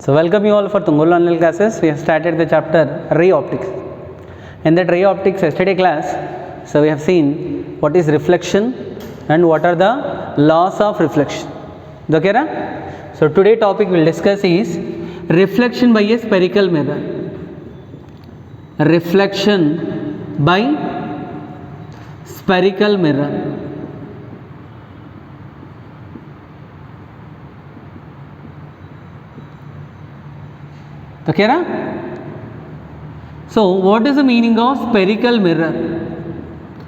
So welcome you all for Tungul online classes. We have started the chapter ray optics. In that ray optics yesterday class, so we have seen what is reflection and what are the laws of reflection. Okay, na? So today topic we'll discuss is reflection by a spherical mirror. Reflection by spherical mirror. Okay, na? So what is the meaning of spherical mirror?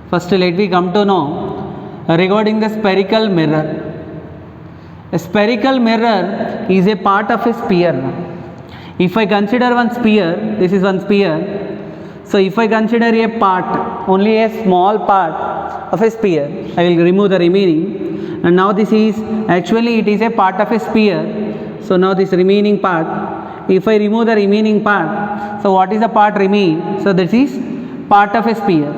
First let me come to know regarding the spherical mirror. A spherical mirror is a part of a sphere. If I consider one sphere, this is one sphere. So if I consider a part, only a small part of a sphere, I will remove the remaining. And now this is actually it is a part of a sphere. So now this remaining part, if I remove the remaining part, so what is the part remain? So this is part of a sphere.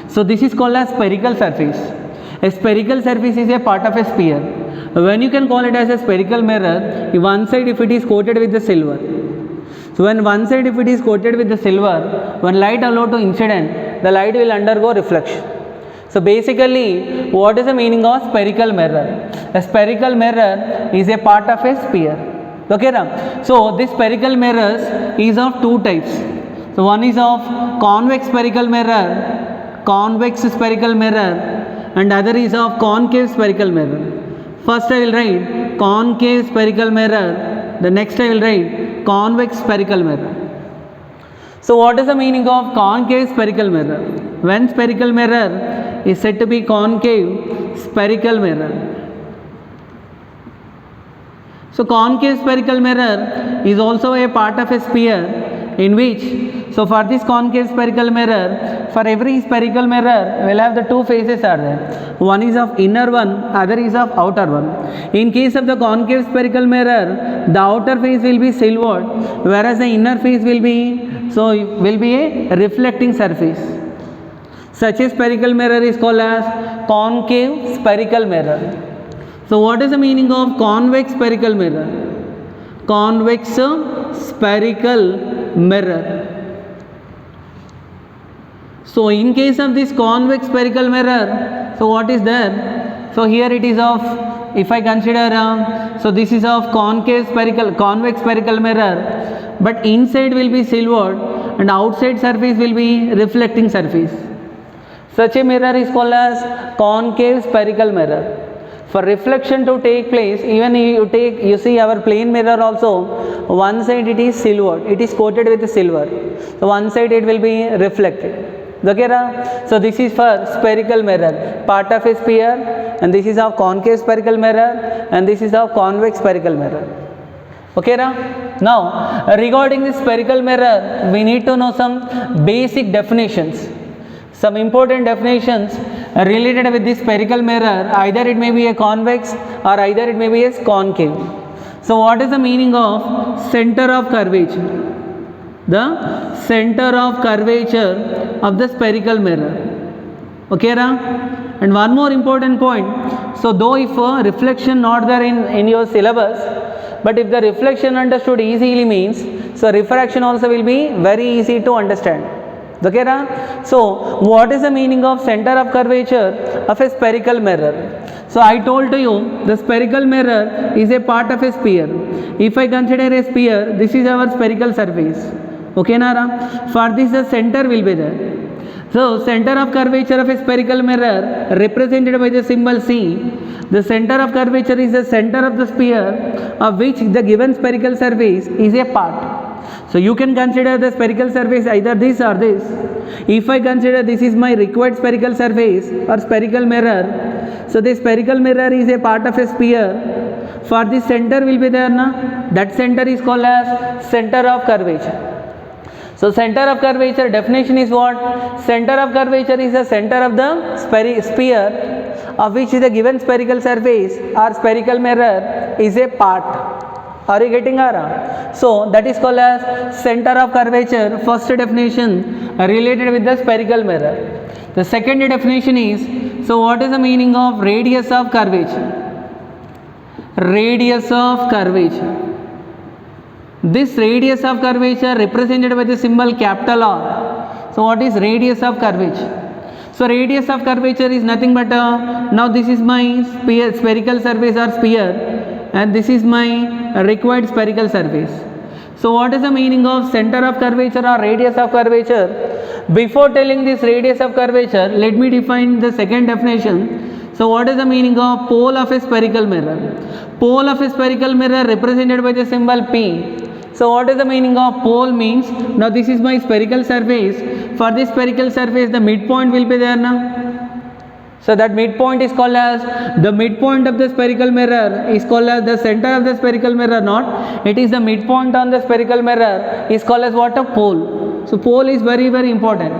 So this is called as spherical surface. A spherical surface is a part of a sphere. When you can call it as a spherical mirror, one side if it is coated with the silver. So when one side if it is coated with the silver, when light allowed to incident, the light will undergo reflection. So basically, what is the meaning of spherical mirror? A spherical mirror is a part of a sphere. Okay, now? So this spherical mirrors is of two types. So one is of convex spherical mirror, and other is of concave spherical mirror. First I will write concave spherical mirror, the next I will write convex spherical mirror. So what is the meaning of concave spherical mirror? When spherical mirror is said to be concave spherical mirror. So concave spherical mirror is also a part of a sphere in which, so for this concave spherical mirror, for every spherical mirror we will have the two faces are there. One is of inner one, other is of outer one. In case of the concave spherical mirror, the outer face will be silvered, whereas the inner face will be a reflecting surface. Such a spherical mirror is called as concave spherical mirror. So what is the meaning of convex spherical mirror? Convex spherical mirror. So in case of this convex spherical mirror, so what is there? So here it is of, if I consider, so this is of convex spherical mirror, but inside will be silvered and outside surface will be reflecting surface. Such a mirror is called as concave spherical mirror. For reflection to take place, even you see our plane mirror also, one side it is silver, it is coated with silver. So one side it will be reflected. Okay, ra? So this is for spherical mirror, part of a sphere, and this is of concave spherical mirror, and this is of convex spherical mirror. Okay, ra? Now regarding this spherical mirror, we need to know some basic definitions. Some important definitions related with this spherical mirror, either it may be a convex or either it may be a concave. So what is the meaning of center of curvature? The center of curvature of the spherical mirror. Okay, ra? And one more important point. So though if reflection not there in your syllabus, but if the reflection understood easily means, so refraction also will be very easy to understand. Okay, na? So what is the meaning of center of curvature of a spherical mirror? So I told to you the spherical mirror is a part of a sphere. If I consider a sphere, this is our spherical surface. Okay, na? For this the center will be there. So center of curvature of a spherical mirror represented by the symbol C. The center of curvature is the center of the sphere of which the given spherical surface is a part. So you can consider the spherical surface either this or this. If I consider this is my required spherical surface or spherical mirror, so the spherical mirror is a part of a sphere. For the center will be there, na? That center is called as center of curvature. So center of curvature definition is what? Center of curvature is the center of the sphere of which the given spherical surface or spherical mirror is a part. Are you getting Ara? So that is called as center of curvature. First definition related with the spherical mirror. The second definition is, so what is the meaning of radius of curvature? Radius of curvature. This radius of curvature represented by the symbol capital R. So what is radius of curvature? So radius of curvature is nothing but now this is my sphere, spherical surface or sphere, and this is my required spherical surface. So what is the meaning of center of curvature or radius of curvature? Before telling this radius of curvature, let me define the second definition. So what is the meaning of pole of a spherical mirror? Pole of a spherical mirror represented by the symbol P. So what is the meaning of pole means? Now this is my spherical surface. For this spherical surface, the midpoint will be there now. So that midpoint is called as the midpoint of the spherical mirror is called as the center of the spherical mirror, not. It is the midpoint on the spherical mirror is called as what? A pole. So pole is very, very important.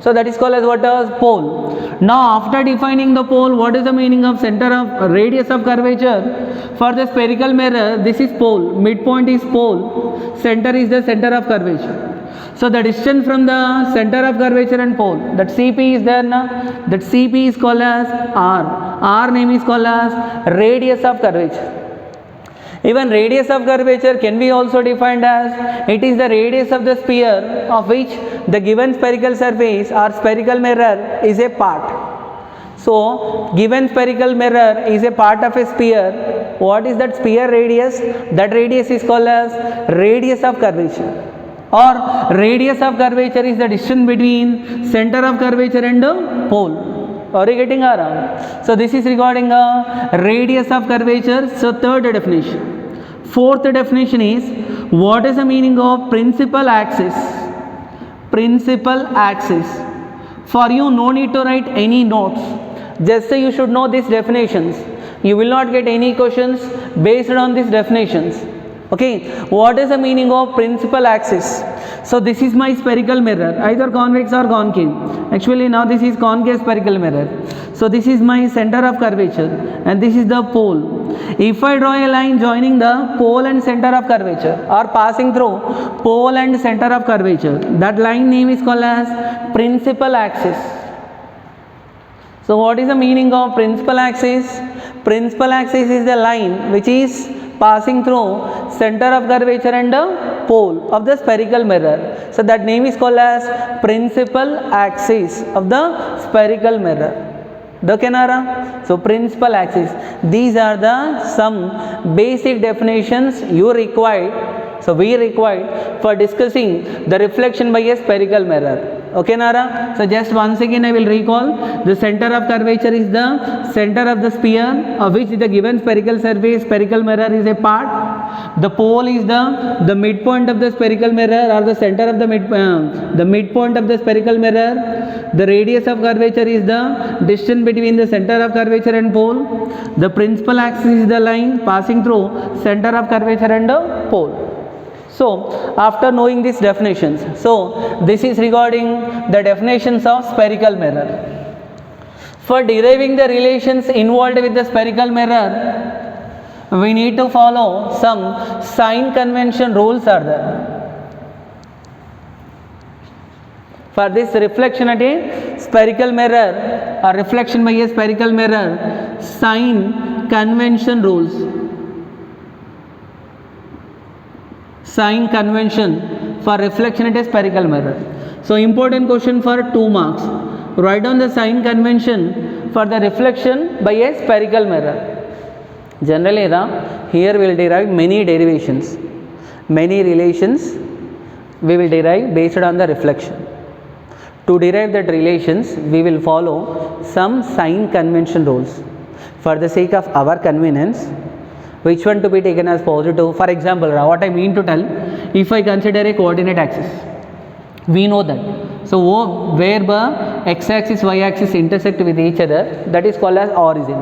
So that is called as what? A pole. Now after defining the pole, what is the meaning of center of radius of curvature? For the spherical mirror, this is pole, midpoint is pole, center is the center of curvature. So the distance from the center of curvature and pole, that Cp is there now, that Cp is called as R. R name is called as radius of curvature. Even radius of curvature can be also defined as it is the radius of the sphere of which the given spherical surface or spherical mirror is a part. So given spherical mirror is a part of a sphere. What is that sphere radius? That radius is called as radius of curvature, or radius of curvature is the distance between center of curvature and the pole. Are you getting around? So this is regarding a radius of curvature. So third definition. Fourth definition is what is the meaning of principal axis? Principal axis. For you, no need to write any notes. Just say you should know these definitions. You will not get any questions based on these definitions. Okay, what is the meaning of principal axis? So this is my spherical mirror, either convex or concave. Actually now this is concave spherical mirror. So this is my center of curvature and this is the pole. If I draw a line joining the pole and center of curvature or passing through pole and center of curvature, that line name is called as principal axis. So what is the meaning of principal axis? Principal axis is the line which is passing through center of curvature and the pole of the spherical mirror. So that name is called as principal axis of the spherical mirror. The Kenara. So principal axis. These are the some basic definitions you required. So we required for discussing the reflection by a spherical mirror. Okay, Nara? So just once again I will recall, the center of curvature is the center of the sphere of which the given spherical surface, spherical mirror is a part. The pole is the midpoint of the spherical mirror or the center of the midpoint of the spherical mirror. The radius of curvature is the distance between the center of curvature and pole. The principal axis is the line passing through center of curvature and the pole. So after knowing these definitions, so this is regarding the definitions of spherical mirror. For deriving the relations involved with the spherical mirror, we need to follow some sign convention rules are there. For this reflection at a spherical mirror or reflection by a spherical mirror, sign convention rules. Sign convention for reflection at a spherical mirror. So important question for 2 marks. Write down the sign convention for the reflection by a spherical mirror. Generally here we will derive many derivations, many relations we will derive based on the reflection. To derive that relations, we will follow some sign convention rules. For the sake of our convenience, which one to be taken as positive? For example, what I mean to tell, if I consider a coordinate axis, we know that. So where the x-axis, y-axis intersect with each other, that is called as origin.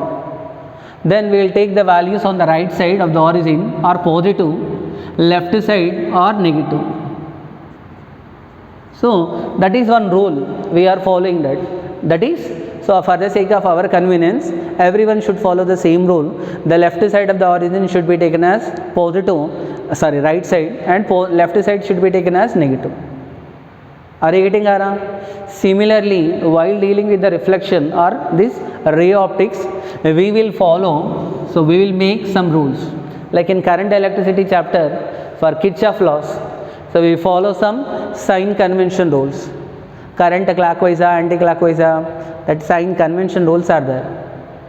Then we will take the values on the right side of the origin are positive, left side or negative. So that is one rule we are following that. That is, so for the sake of our convenience, everyone should follow the same rule. The left side of the origin should be taken as positive, right side, and left side should be taken as negative. Are you getting Ara? Similarly, while dealing with the reflection or this ray optics, we will follow, so we will make some rules. like in current electricity chapter for Kirchhoff laws. So we follow some sign convention rules. Current clockwise, anti-clockwise, that sign convention rules are there.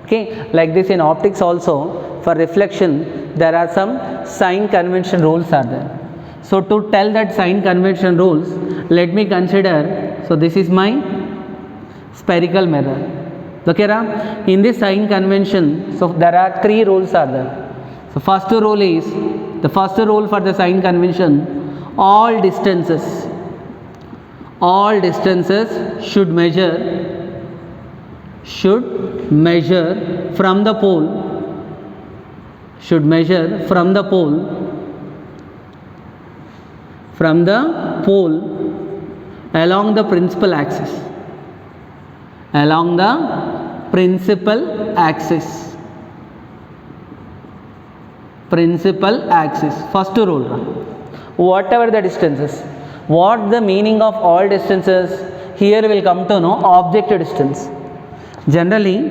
Okay, like this in optics also, for reflection there are some sign convention rules are there. So to tell that sign convention rules, let me consider, so this is my spherical mirror. Okay, in this sign convention, so there are three rules are there. So first rule is, the first rule for the sign convention, all distances should measure from the pole along the principal axis. First rule, whatever the distances. What the meaning of all distances? Here we will come to know object distance. Generally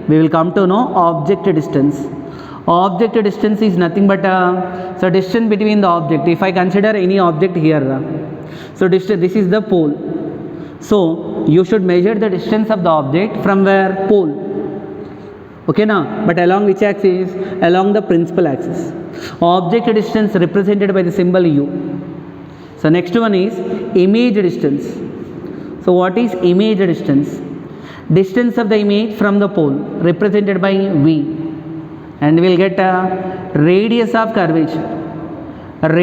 we will come to know object distance. Object distance is nothing but so distance between the object. If I consider any object here, so distance, this is the pole. So you should measure the distance of the object from where? Pole. Okay now, but along which axis? Along the principal axis. Object distance represented by the symbol U. So next one is image distance. So what is image distance? Distance of the image from the pole represented by V, and we will get a radius of curvature. That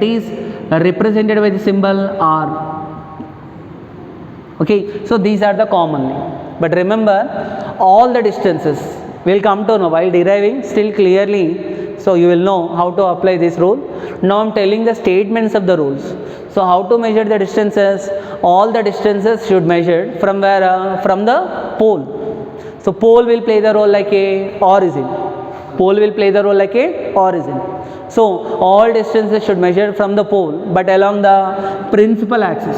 is represented by the symbol R. Okay, so these are the commonly. But remember, all the distances will come to know while deriving still clearly. So you will know how to apply this rule. Now I am telling the statements of the rules. So how to measure the distances? All the distances should measure from where? From the pole. So pole will play the role like a origin. So all distances should measure from the pole, but along the principal axis.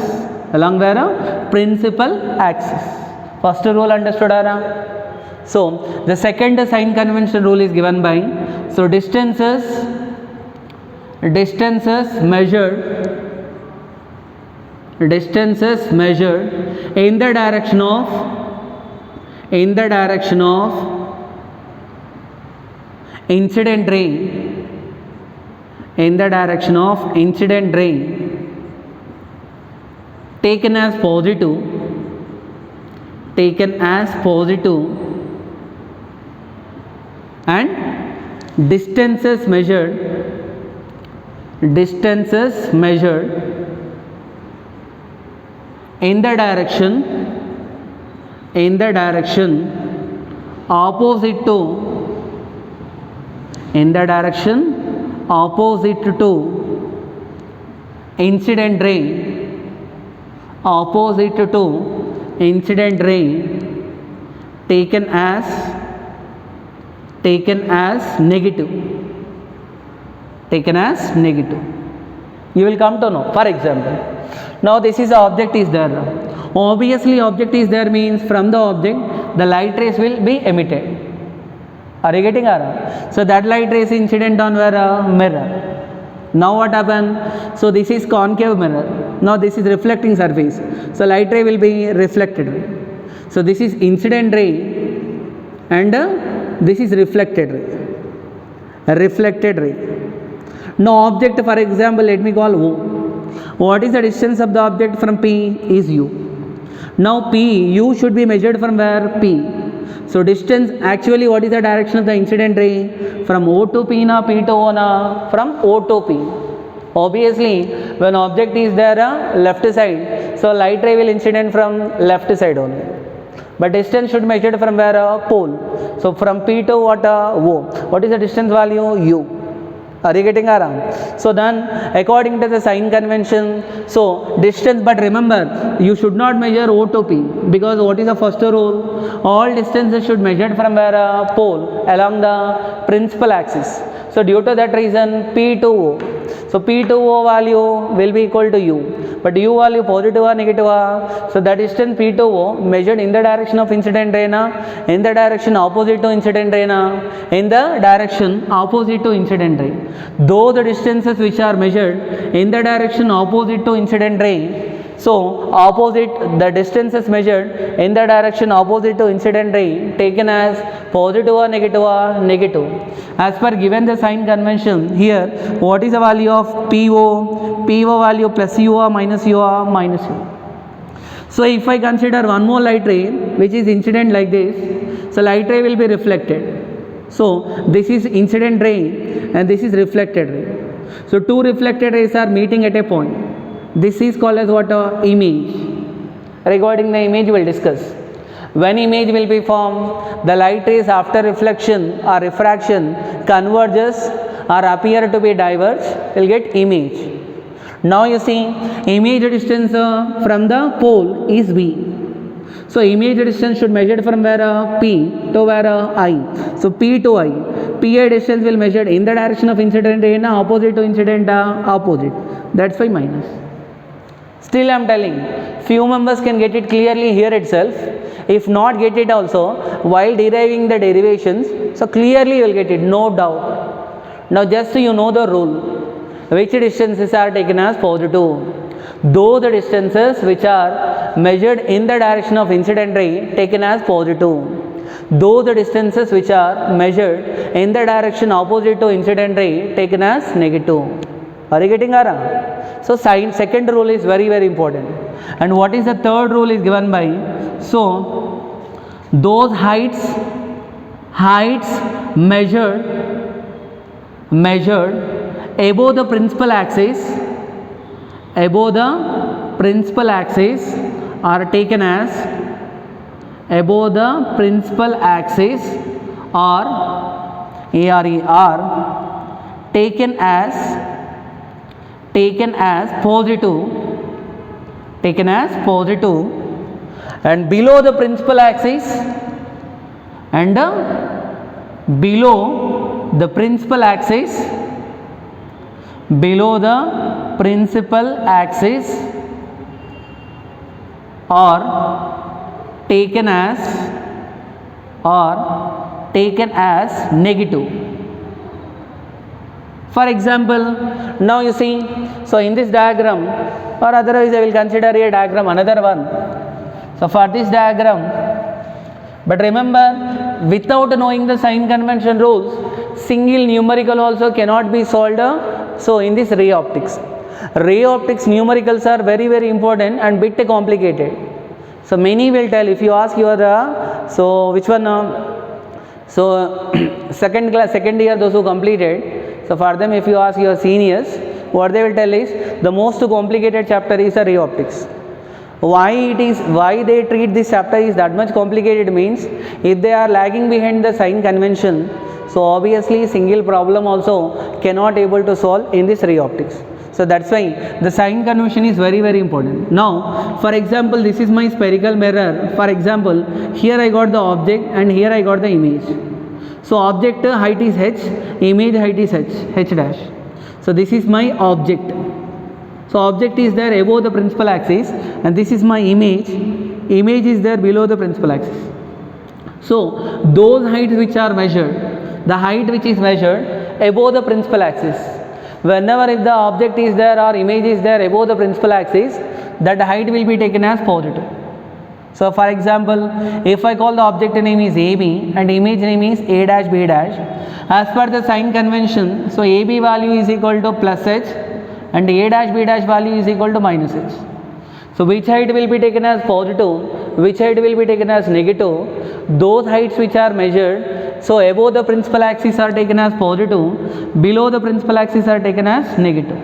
Along where? Principal axis. First rule understood, Ara? So the second sign convention rule is given by, so distances measured in the direction of incident ray, taken as positive, and distances measured in the direction opposite to incident ray, taken as negative. You will come to know. For example, now this is the object is there. Obviously object is there means from the object the light rays will be emitted. Are you getting it? So that light rays incident on where? Mirror. Now what happened? So this is concave mirror. Now this is reflecting surface. So light ray will be reflected ray. So this is incident ray and this is reflected ray. Now object, for example, let me call O. What is the distance of the object from P? Is U. Now U should be measured from where? P. So distance, actually what is the direction of the incident ray? From O to P na, P to O na? From O to P. Obviously when object is there left side, so light ray will incident from left side only. But distance should measured from where? Pole. So from P to what? O. What is the distance value? U. Are you getting around? So then according to the sign convention, so distance, but remember you should not measure O to P, because what is the first rule? All distances should measured from where? Pole along the principal axis. So due to that reason P to O. So P2O value will be equal to U, but U value positive or negative? So the distance P2O measured in the direction of incident ray, in the direction opposite to incident ray, in the direction opposite to incident ray. Though the distances which are measured in the direction opposite to incident ray, so opposite, the distances measured in the direction opposite to incident ray taken as positive or negative? Negative. As per given the sign convention, here what is the value of PO? PO value plus U or minus U or minus U. So if I consider one more light ray which is incident like this, so light ray will be reflected. So this is incident ray and this is reflected ray. So two reflected rays are meeting at a point. This is called as what? Image. Regarding the image we will discuss. When image will be formed, the light rays after reflection or refraction converges or appear to be diverge, will get image. Now you see, image distance from the pole is V. So image distance should measured from where? P to where? I. So P to I. PI distance will measured in the direction of incident ray, opposite to incident, opposite. That's why minus. Still I am telling, few members can get it clearly here itself. If not get it also, while deriving the derivations, so clearly you will get it, no doubt. Now just so you know the rule, which distances are taken as positive? Though the distances which are measured in the direction of incident ray taken as positive. Though the distances which are measured in the direction opposite to incident ray taken as negative. Are you getting Ara? So second rule is very important. And what is the third rule is given by? So those heights measured above the principal axis, are taken as above the principal axis are taken as positive, and below the principal axis are taken as negative. For example, now you see, so in this diagram, or otherwise I will consider a diagram, another one. So for this diagram, but remember, without knowing the sign convention rules, single numerical also cannot be solved. So in this ray optics numericals are very important and bit complicated. So many will tell, if you ask your so which one? So second year those who completed. So for them, if you ask your seniors, what they will tell is the most complicated chapter is ray optics. Why they treat this chapter is that much complicated means, if they are lagging behind the sign convention, so obviously single problem also cannot able to solve in this ray optics. So that's why the sign convention is very important. Now for example, this is my spherical mirror. For example, here I got the object and here I got the image. So object height is h, image height is h dash. So this is my object. So object is there above the principal axis and this is my image. Image is there below the principal axis. So those heights which are measured, the height which is measured above the principal axis, whenever if the object is there or image is there above the principal axis, that height will be taken as positive. So for example, if I call the object name is AB and image name is A dash B dash, as per the sign convention, so AB value is equal to plus H and A dash B dash value is equal to minus H. So which height will be taken as positive, which height will be taken as negative? Those heights which are measured, so above the principal axis are taken as positive, below the principal axis are taken as negative.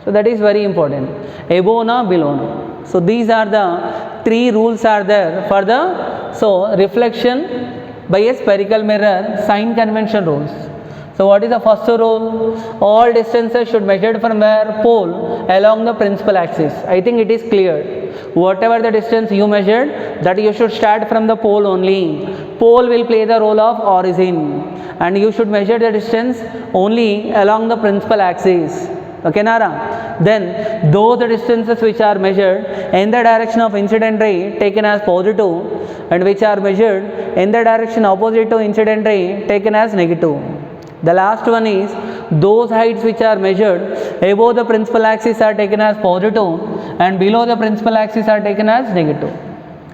So that is very important. Above na, below na. So these are the three rules are there for the reflection by a spherical mirror sign convention rules. So what is the first rule? All distances should measured from where? Pole along the principal axis. I think it is clear. Whatever the distance you measured, that you should start from the pole only. Pole will play the role of origin and you should measure the distance only along the principal axis. Okay, Nara? Then those distances which are measured in the direction of incident ray taken as positive, and which are measured in the direction opposite to incident ray taken as negative. The last one is those heights which are measured above the principal axis are taken as positive, and below the principal axis are taken as negative.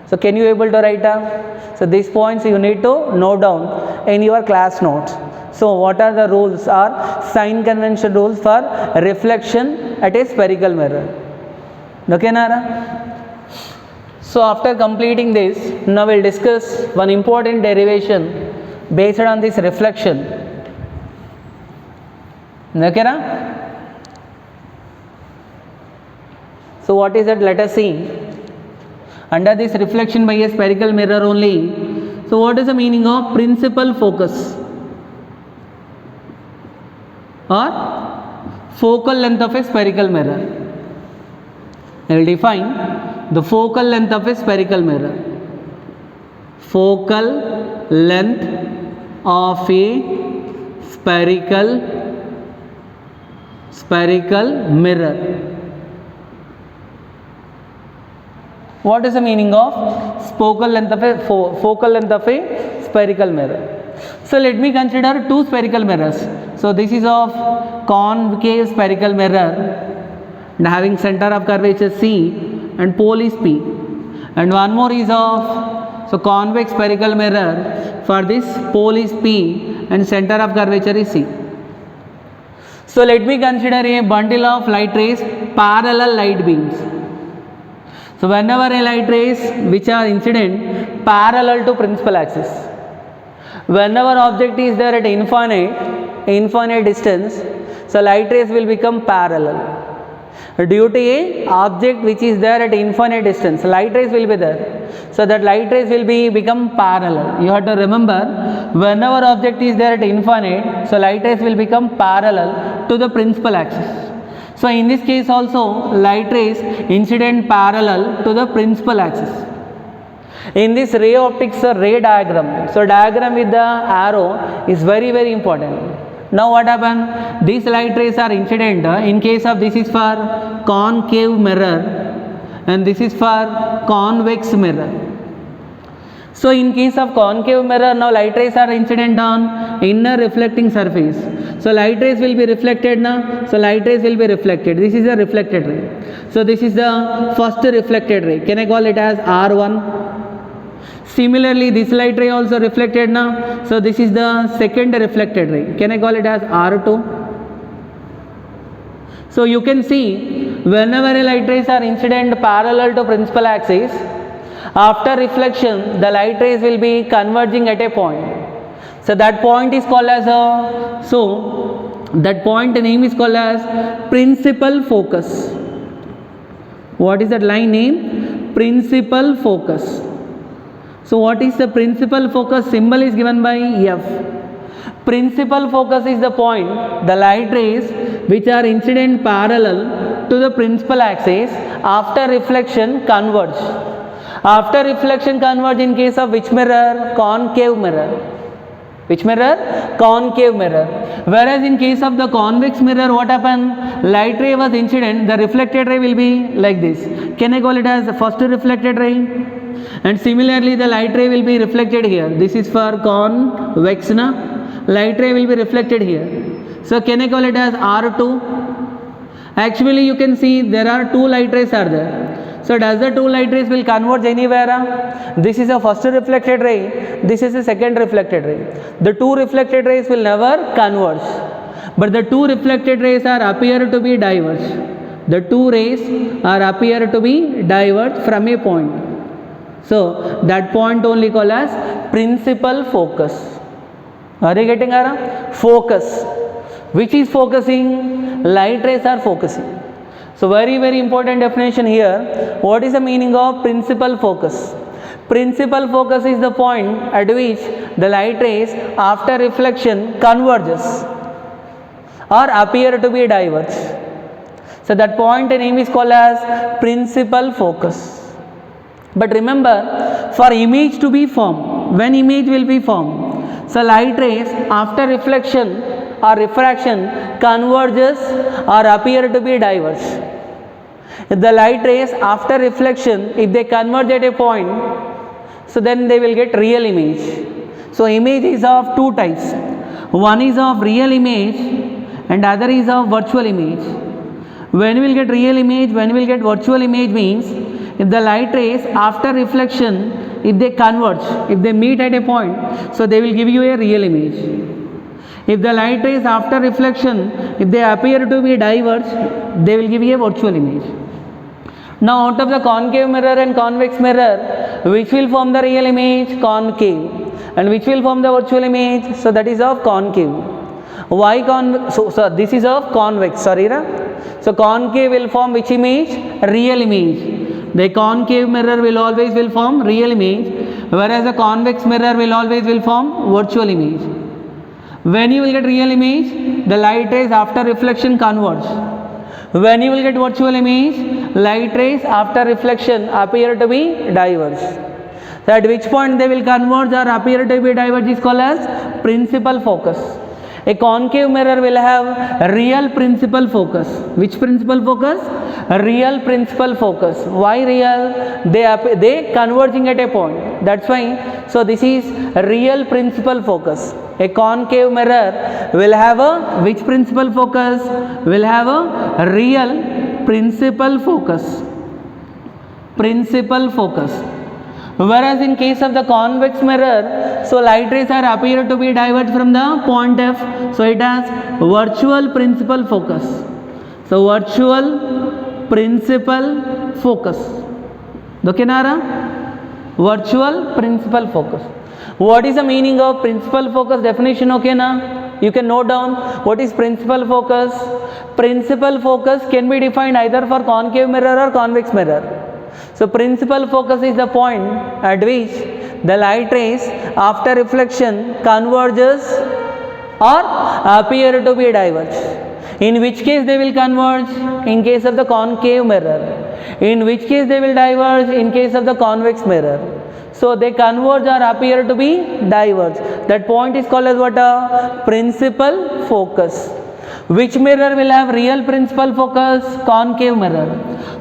So can you able to write down? So these points you need to note down in your class notes. So what are the rules or sign convention rules for reflection at a spherical mirror? Okay, Nara? So after completing this, now we'll discuss one important derivation based on this reflection. Okay, na? So what is that? Let us see. Under this reflection by a spherical mirror only, so what is the meaning of principal focus or focal length of a spherical mirror? I will define the focal length of a spherical mirror. Focal length of a spherical mirror. What is the meaning of focal length of a spherical mirror? So let me consider two spherical mirrors. So this is of concave spherical mirror and having center of curvature C and pole is P, and one more is of convex spherical mirror. For this pole is P and center of curvature is C. So let me consider a bundle of light rays, parallel light beams. So whenever a light rays which are incident parallel to principal axis, whenever object is there at infinite distance, so light rays will become parallel. Due to a object which is there at infinite distance, light rays will be there. So that light rays will become parallel. You have to remember, whenever object is there at infinite, so light rays will become parallel to the principal axis. So in this case also, light rays incident parallel to the principal axis. In this ray optics ray diagram, so diagram with the arrow is very very important. Now what happened? These light rays are incident. In case of this is for concave mirror and this is for convex mirror. So in case of concave mirror, now light rays are incident on inner reflecting surface. So light rays will be reflected now. So light rays will be reflected. This is a reflected ray. So this is the first reflected ray. Can I call it as R1? Similarly, this light ray also reflected now. So this is the second reflected ray. Can I call it as R2? So you can see, whenever a light rays are incident parallel to principal axis, after reflection the light rays will be converging at a point. So that point is called as that point name is called as principal focus. What is that line name? Principal focus. So what is the principal focus? Symbol is given by F. Principal focus is the point the light rays which are incident parallel to the principal axis after reflection converge. After reflection converge in case of which mirror? Concave mirror. Which mirror? Concave mirror. Whereas in case of the convex mirror, what happened? Light ray was incident, the reflected ray will be like this. Can I call it as the first reflected ray? And similarly the light ray will be reflected here. This is for convex na. Light ray will be reflected here. So can I call it as R2? Actually you can see there are two light rays are there. So does the two light rays will converge anywhere? This is a first reflected ray, this is a second reflected ray. The two reflected rays will never converge, but the two reflected rays are appear to be diverge. The two rays are appear to be diverged from a point. So that point only called as principal focus. Are you getting Ara? Focus. Which is focusing? Light rays are focusing. So very very important definition here. What is the meaning of principal focus? Principal focus is the point at which the light rays after reflection converges or appear to be diverged. So that point name is called as principal focus. But remember, for image to be formed, when image will be formed, so light rays after reflection or refraction converges or appear to be diverge. If the light rays after reflection, if they converge at a point, so then they will get real image. So image is of two types. One is of real image and other is of virtual image. When we will get real image, when we will get virtual image means if the light rays after reflection, if they converge, if they meet at a point, so they will give you a real image. If the light rays after reflection, if they appear to be diverge, they will give you a virtual image. Now out of the concave mirror and convex mirror, which will form the real image? Concave. And which will form the virtual image? So that is of concave. Why convex? So this is of convex, sorry. So concave will form which image? Real image. The concave mirror will always will form real image, whereas the convex mirror will always will form virtual image. When you will get real image, the light rays after reflection converge. When you will get virtual image, light rays after reflection appear to be diverge. So at which point they will converge or appear to be diverge is called as principal focus. A concave mirror will have real principal focus. Which principal focus? Real principal focus. Why real? They converging at a point. That's why. So this is real principal focus. A concave mirror will have a which principal focus? Will have a real principal focus. Principal focus. Whereas in case of the convex mirror, so light rays are appear to be diverged from the point F, so it has virtual principal focus. So virtual principal focus. Dokenara? Virtual principal focus. What is the meaning of principal focus definition? Okay na? You can note down what is principal focus. Principal focus can be defined either for concave mirror or convex mirror. So principal focus is the point at which the light rays after reflection converges or appear to be diverge. In which case they will converge? In case of the concave mirror. In which case they will diverge? In case of the convex mirror. So they converge or appear to be diverge. That point is called as what? A principal focus. Which mirror will have real principal focus? Concave mirror.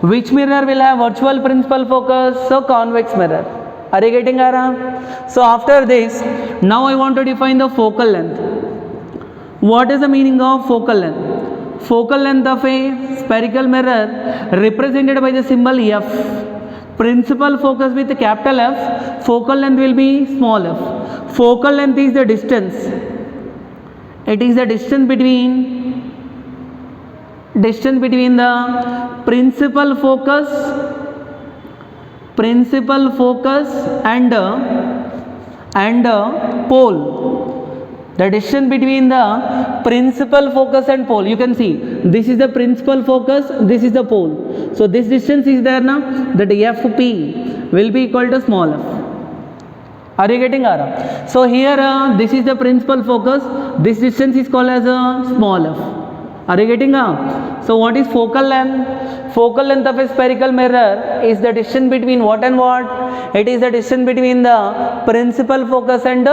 Which mirror will have virtual principal focus? So convex mirror. Are you getting Aram? So after this, now I want to define the focal length. What is the meaning of focal length? Focal length of a spherical mirror represented by the symbol F. Principal focus with capital F, focal length will be small f. Focal length is the distance. It is the distance between the principal focus and pole. The distance between the principal focus and pole. You can see this is the principal focus, this is the pole. So this distance is there now, that FP will be equal to small f. Are you getting Ara? So here this is the principal focus, this distance is called as a small f. Are you getting So what is focal length? Focal length of a spherical mirror is the distance between what and what? It is the distance between the principal focus and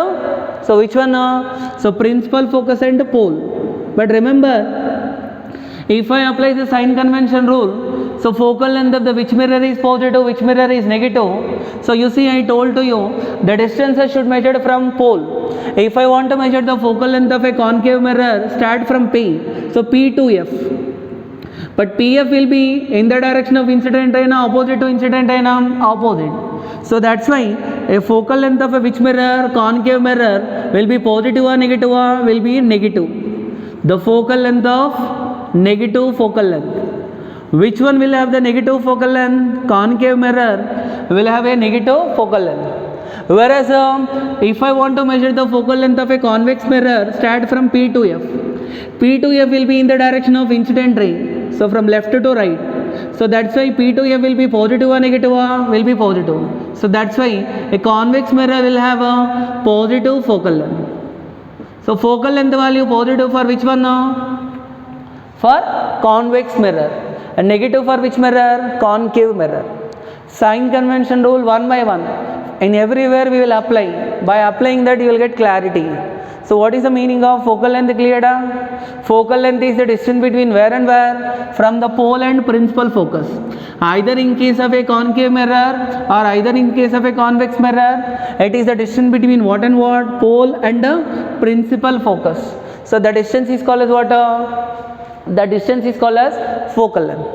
so which one? So principal focus and pole. But remember, if I apply the sign convention rule, so focal length of the which mirror is positive, which mirror is negative. So you see I told to you the distances should measured from pole. If I want to measure the focal length of a concave mirror, start from P. So P to F. But PF will be in the direction of incident ray, opposite to incident ray, opposite. So that's why a focal length of a which mirror, concave mirror will be positive or negative or will be negative. The focal length of negative focal length. Which one will have the negative focal length? Concave mirror will have a negative focal length. Whereas if I want to measure the focal length of a convex mirror, start from P to F. P to F will be in the direction of incident ray. So from left to right. So that's why P to F will be positive or negative or will be positive. So that's why a convex mirror will have a positive focal length. So focal length value positive for which one now? For convex mirror. And negative for which mirror? Concave mirror. Sign convention rule one by one. In everywhere we will apply. By applying that you will get clarity. So what is the meaning of focal length cleared? Focal length is the distance between where and where? From the pole and principal focus. Either in case of a concave mirror or either in case of a convex mirror, it is the distance between what and what? Pole and the principal focus. So the distance is called as what? The distance is called as focal length.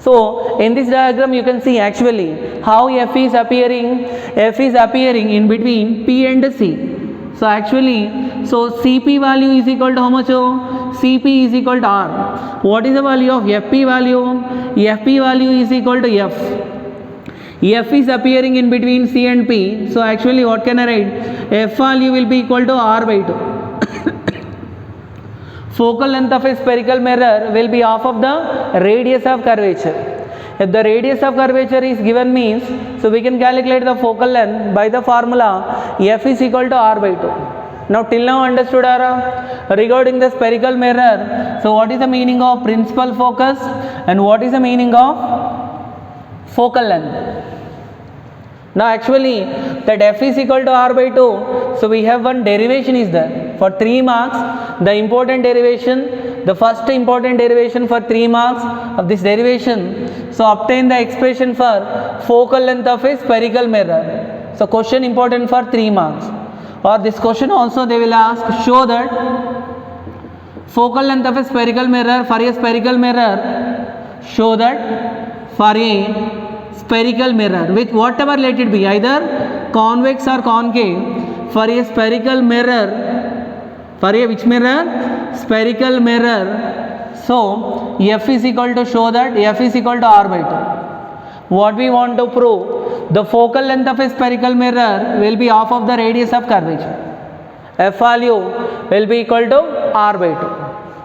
So in this diagram you can see actually how F is appearing. F is appearing in between P and C. So actually, so Cp value is equal to how much? Cp is equal to R. What is the value of Fp value? Fp value is equal to F. F is appearing in between C and P. So actually what can I write? F value will be equal to R by 2. Focal length of a spherical mirror will be half of the radius of curvature. If the radius of curvature is given means, so we can calculate the focal length by the formula F is equal to R by 2. Now till now understood regarding the spherical mirror. So what is the meaning of principal focus and what is the meaning of focal length? Now actually that F is equal to R by 2, so we have one derivation is there. For 3 marks, the important derivation, the first important derivation for 3 marks of this derivation. So obtain the expression for focal length of a spherical mirror. So question important for 3 marks. Or this question also they will ask, show that focal length of a spherical mirror for a spherical mirror, show that for a spherical mirror with whatever let it be, either convex or concave, for a spherical mirror, for a which mirror? Spherical mirror. So F is equal to, show that F is equal to R by 2. What we want to prove? The focal length of a spherical mirror will be half of the radius of curvature. F value will be equal to R by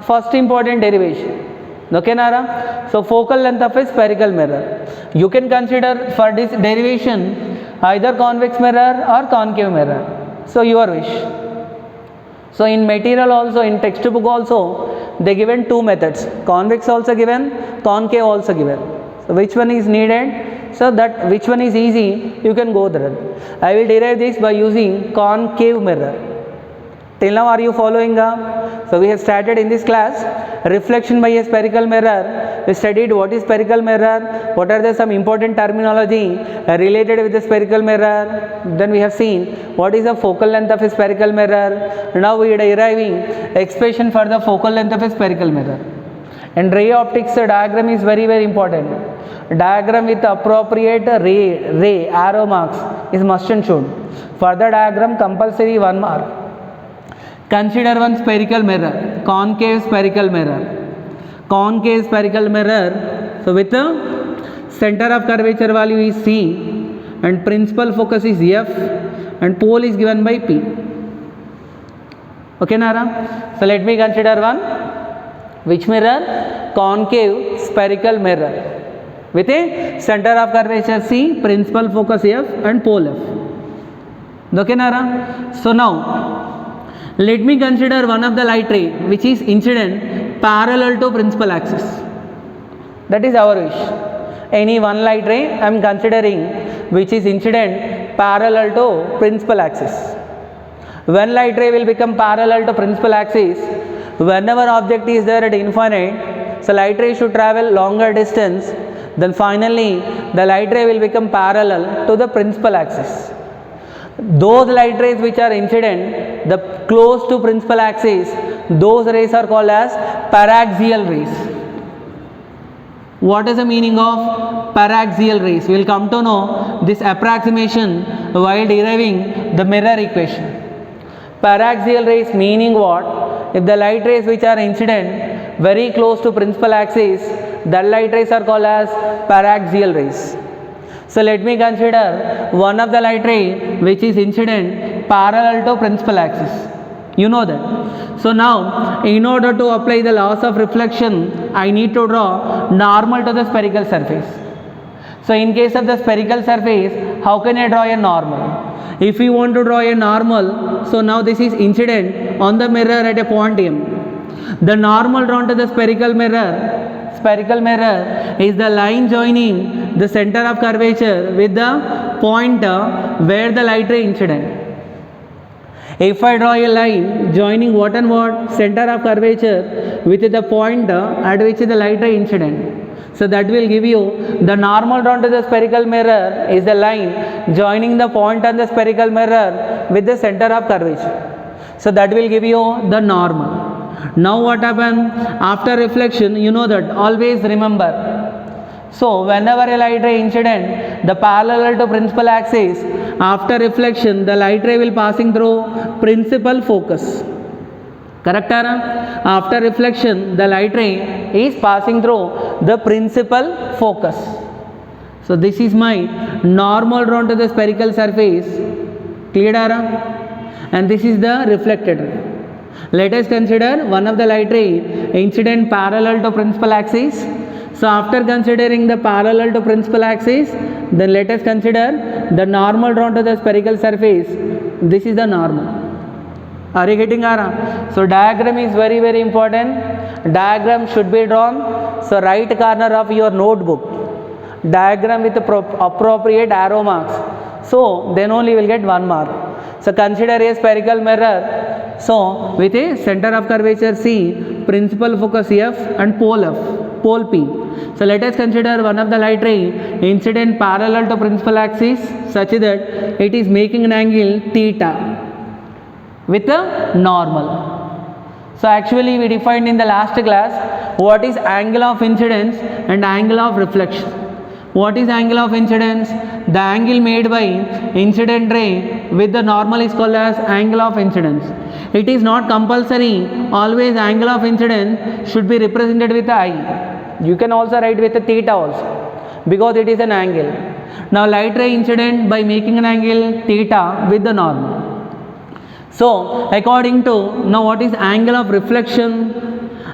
2. First important derivation. Okay, Nara? So focal length of a spherical mirror. You can consider for this derivation either convex mirror or concave mirror. So your wish. So in material also, in textbook also, they given 2 methods. Convex also given, concave also given. So which one is needed? So that which one is easy, you can go there. I will derive this by using concave mirror. Till now are you following? So we have started in this class reflection by a spherical mirror. We studied what is spherical mirror, what are the some important terminology related with the spherical mirror. Then we have seen what is the focal length of a spherical mirror. Now we are deriving expression for the focal length of a spherical mirror. And ray optics diagram is very important. Diagram with appropriate ray arrow marks is must and should. For the diagram compulsory 1 mark. Consider one spherical mirror, concave spherical mirror. Concave spherical mirror, so with the center of curvature value is C and principal focus is F and pole is given by P. Okay, Nara? So let me consider one. Which mirror? Concave spherical mirror with a center of curvature C, principal focus F and pole F. Okay, Nara? So now let me consider one of the light ray which is incident parallel to principal axis. That is our wish. Any one light ray I am considering which is incident parallel to principal axis. When light ray will become parallel to principal axis, whenever object is there at infinite, so light ray should travel longer distance, then finally the light ray will become parallel to the principal axis. Those light rays which are incident, the close to principal axis, those rays are called as paraxial rays. What is the meaning of paraxial rays? We will come to know this approximation while deriving the mirror equation. Paraxial rays meaning what? If the light rays which are incident very close to principal axis, the light rays are called as paraxial rays. So let me consider one of the light ray which is incident parallel to principal axis. You know that. So now in order to apply the laws of reflection, I need to draw normal to the spherical surface. So in case of the spherical surface, how can I draw a normal? If we want to draw a normal, so now this is incident on the mirror at a point M. The normal drawn to the spherical mirror is the line joining the center of curvature with the point where the light ray incident. If I draw a line joining what and what, center of curvature with the point at which the light ray incident. So that will give you the normal drawn to the spherical mirror is the line joining the point on the spherical mirror with the center of curvature. So that will give you the normal. Now what happens after reflection? You know that, always remember. So whenever a light ray incident, the parallel to principal axis, after reflection the light ray will passing through principal focus. Correct? After reflection the light ray is passing through the principal focus. So this is my normal drawn to the spherical surface. Clear? And this is the reflected ray. Let us consider one of the light ray incident parallel to principal axis. So after considering the parallel to principal axis, then let us consider the normal drawn to the spherical surface. This is the normal. Are you getting? So diagram is very very important. Diagram should be drawn. So right corner of your notebook, diagram with appropriate arrow marks. So then only you will get 1 mark. So consider a spherical mirror. So with a center of curvature C, principal focus F and pole P. So let us consider one of the light ray incident parallel to principal axis such that it is making an angle theta with a normal. So actually we defined in the last class what is angle of incidence and angle of reflection. What is angle of incidence? The angle made by incident ray with the normal is called as angle of incidence. It is not compulsory always angle of incidence should be represented with I. You can also write with a theta also because it is an angle. Now light ray incident by making an angle theta with the normal. So according to, now what is angle of reflection?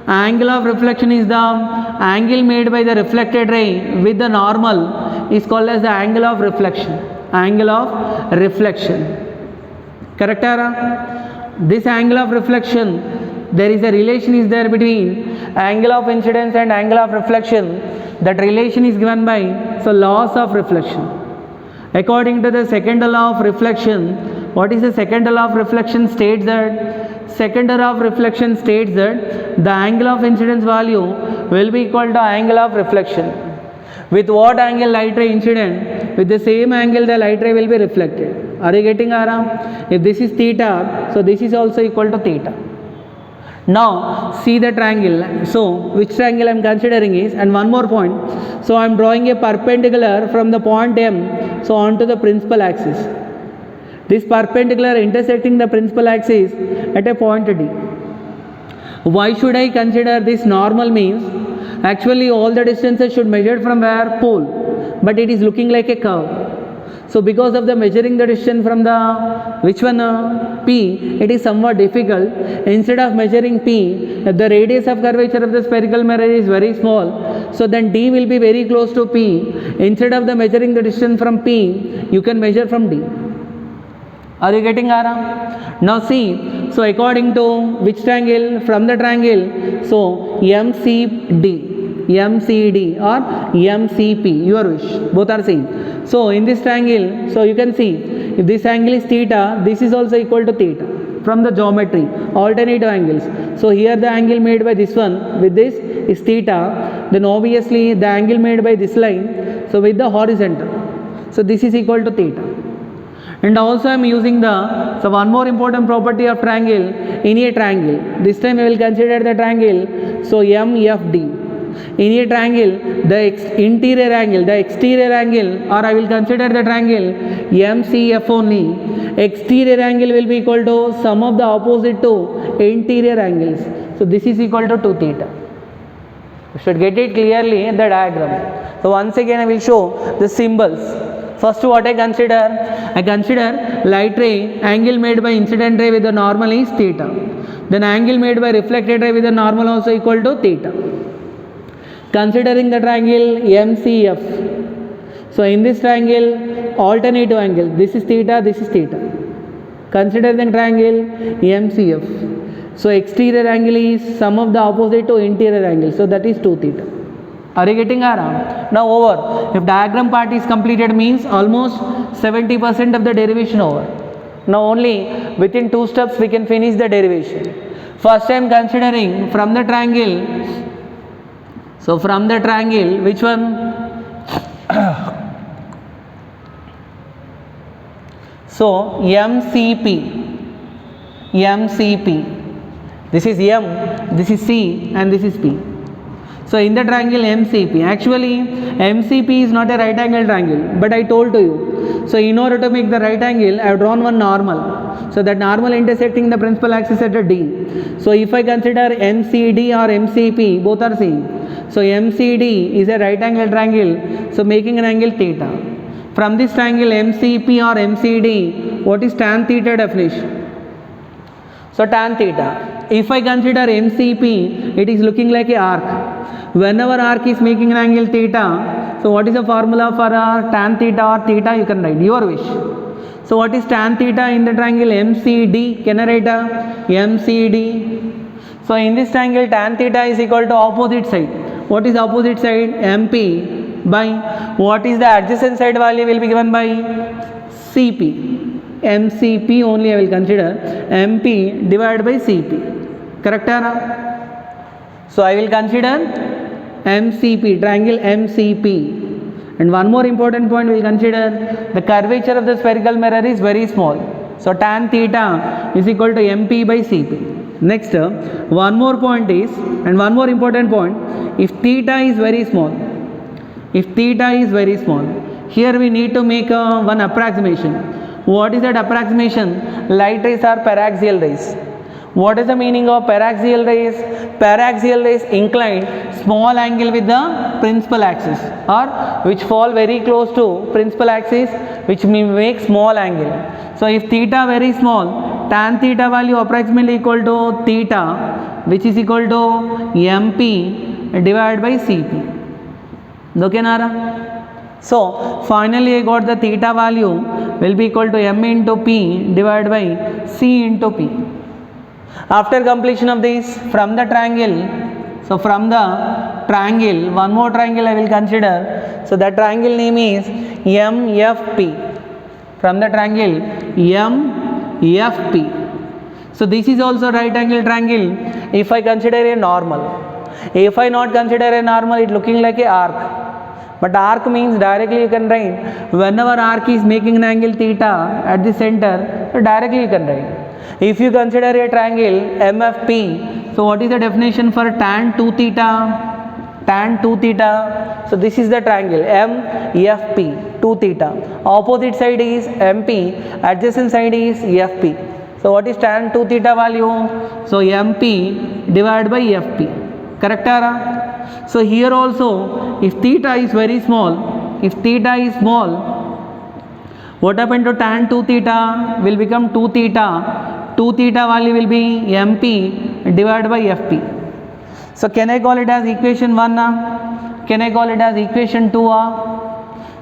Angle of reflection is the angle made by the reflected ray with the normal is called as the angle of reflection. Angle of reflection. Correct? This angle of reflection, there is a relation is there between angle of incidence and angle of reflection. That relation is given by laws of reflection. According to the second law of reflection, what is the second law of reflection? States that second law of reflection states that the angle of incidence value will be equal to angle of reflection. With what angle light ray incident? With the same angle the light ray will be reflected. Are you getting? If this is theta, so this is also equal to theta. Now see the triangle. So which triangle I am considering is, and one more point. So I am drawing a perpendicular from the point M so onto the principal axis. This perpendicular intersecting the principal axis at a point D. Why should I consider this normal? Means actually all the distances should measure from where? Pole, but it is looking like a curve. So because of the measuring the distance from the which one P, it is somewhat difficult. Instead of measuring P, the radius of curvature of the spherical mirror is very small. So then D will be very close to P. Instead of the measuring the distance from P, you can measure from D. Are you getting? Now see, so according to which triangle? From the triangle, so MCD or MCP, your wish, both are same. So in this triangle, so you can see if this angle is theta, this is also equal to theta from the geometry, alternative angles. So here the angle made by this one with this is theta, then obviously the angle made by this line, so with the horizontal, so this is equal to theta. And also I am using the, one more important property of triangle in a triangle. This time I will consider the triangle, so MFD. In a triangle, the interior angle, the exterior angle, or I will consider the triangle MCF only. Exterior angle will be equal to sum of the opposite to interior angles. So this is equal to 2 theta. You should get it clearly in the diagram. So once again I will show the symbols. First what I consider light ray angle made by incident ray with the normal is theta. Then angle made by reflected ray with the normal also equal to theta. Considering the triangle MCF. So in this triangle alternative angle, this is theta, this is theta. Consider the triangle MCF. So exterior angle is sum of the opposite to interior angle. So that is 2 theta. Are you getting around? Now over. If diagram part is completed means almost 70% of the derivation over. Now only within 2 steps we can finish the derivation. First I am considering from the triangle. So from the triangle, which one? So MCP, this is M, this is C, and this is P. So in the triangle MCP, actually MCP is not a right angle triangle, but I told to you. So in order to make the right angle, I have drawn one normal. So that normal intersecting the principal axis at a D. So if I consider MCD or MCP, both are same. So MCD is a right angle triangle, so making an angle theta. From this triangle MCP or MCD, what is tan theta definition? So tan theta. If I consider MCP, it is looking like a arc. Whenever arc is making an angle theta, so what is the formula for tan theta or theta? You can write your wish. So what is tan theta in the triangle MCD? Can I write MCD? So in this triangle tan theta is equal to opposite side. What is opposite side? MP by what is the adjacent side value will be given by CP. MCP only I will consider, MP divided by CP. Correct? So I will consider MCP, triangle MCP. And one more important point we will consider, the curvature of the spherical mirror is very small. So tan theta is equal to MP by CP. Next, one more point is, and one more important point, if theta is very small, here we need to make one approximation. What is that approximation? Light rays are paraxial rays. What is the meaning of paraxial rays? Paraxial rays inclined small angle with the principal axis, or which fall very close to principal axis, which make small angle. So if theta very small, tan theta value approximately equal to theta, which is equal to MP divided by CP. Okay, Nara? So finally I got the theta value will be equal to M into P divided by C into P. After completion of this, from the triangle, so from the triangle, one more triangle I will consider. So that triangle name is MFP. From the triangle MFP. So this is also right angle triangle if I consider a normal. If I not consider a normal, it looking like a arc. But arc means directly you can write, whenever arc is making an angle theta at the center, so directly you can write. If you consider a triangle MFP, so what is the definition for tan 2 theta? Tan 2 theta. So this is the triangle MFP, 2 theta. Opposite side is MP, adjacent side is FP. So what is tan 2 theta value? So MP divided by FP. Correct? So here also, if theta is very small, what happened to tan 2 theta will become 2 theta. 2 theta value will be MP divided by FP. So can I call it as equation 1? Can I call it as equation 2?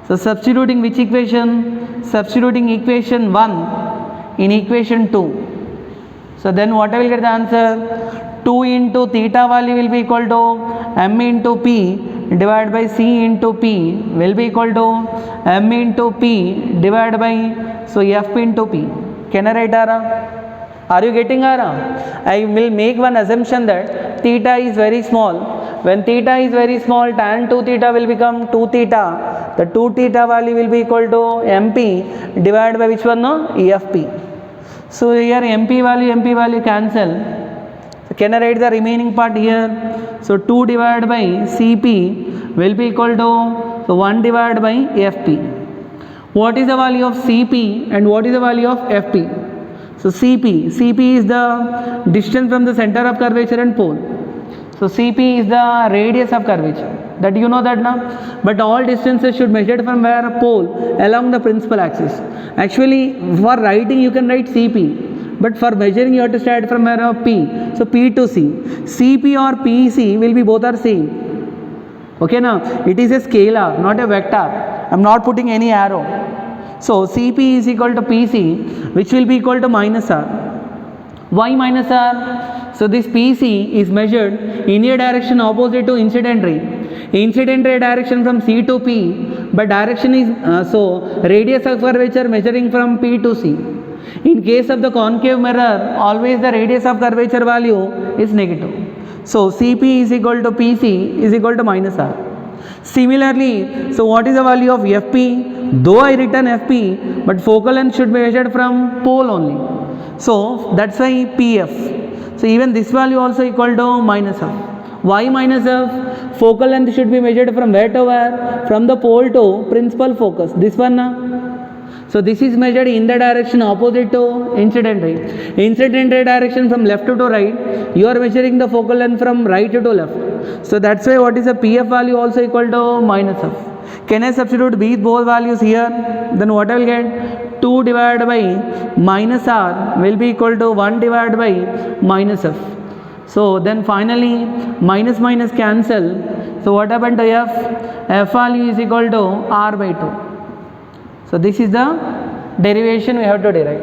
So substituting which equation? Substituting equation 1 in equation 2. So then what I will get the answer? 2 into theta value will be equal to M into P divided by C into P will be equal to M into P divided by, so F into P. Can I write? Are you getting? I will make one assumption that theta is very small. When theta is very small, tan 2 theta will become 2 theta. The 2 theta value will be equal to MP divided by which one? EFP. So here MP value cancel. So can I write the remaining part here? So 2 divided by CP will be equal to, so 1 divided by FP. What is the value of CP and what is the value of FP? So CP is the distance from the center of curvature and pole. So CP is the radius of curvature. That you know that now. But all distances should measured from where? Pole along the principal axis. Actually, for writing you can write CP. But for measuring you have to start from where? P. So P to C. CP or PC will be both are same. Okay now? It is a scalar, not a vector. I am not putting any arrow. So CP is equal to PC, which will be equal to minus R. Why minus R? So this PC is measured in a direction opposite to incident ray. Incident ray direction from C to P, but direction is, so radius of curvature measuring from P to C. In case of the concave mirror, always the radius of curvature value is negative. So Cp is equal to Pc is equal to minus R. Similarly, so what is the value of Fp? Though I written Fp, but focal length should be measured from pole only. So that's why Pf. So even this value also equal to minus F. Why minus F? Focal length should be measured from where to where? From the pole to principal focus. This one na? So this is measured in the direction opposite to incident ray. Incident ray direction from left to right. You are measuring the focal length from right to left. So that's why what is the Pf value also equal to minus F. Can I substitute both values here? Then what I will get? 2 divided by minus R will be equal to 1 divided by minus F. So then finally minus minus cancel. So what happened to F? F value is equal to R by 2. So this is the derivation we have to derive.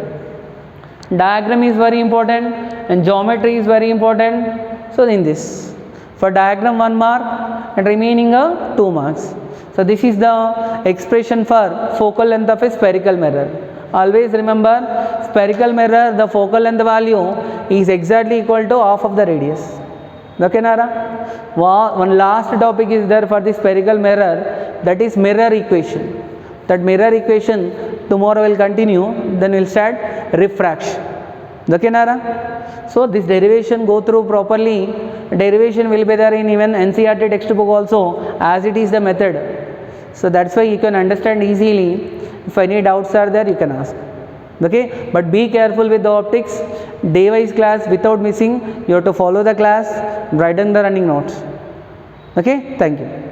Diagram is very important and geometry is very important. So in this, for diagram 1 mark and remaining 2 marks. So this is the expression for focal length of a spherical mirror. Always remember, spherical mirror, the focal length value is exactly equal to half of the radius. Okay Nara? One last topic is there for the spherical mirror, that is mirror equation. That mirror equation tomorrow will continue, then we'll start refraction. Okay Nara? So this derivation go through properly. Derivation will be there in even NCERT textbook also, as it is the method. So that's why you can understand easily. If any doubts are there, you can ask. Okay, but be careful with the optics. Day wise class without missing. You have to follow the class, write down the running notes. Okay, thank you.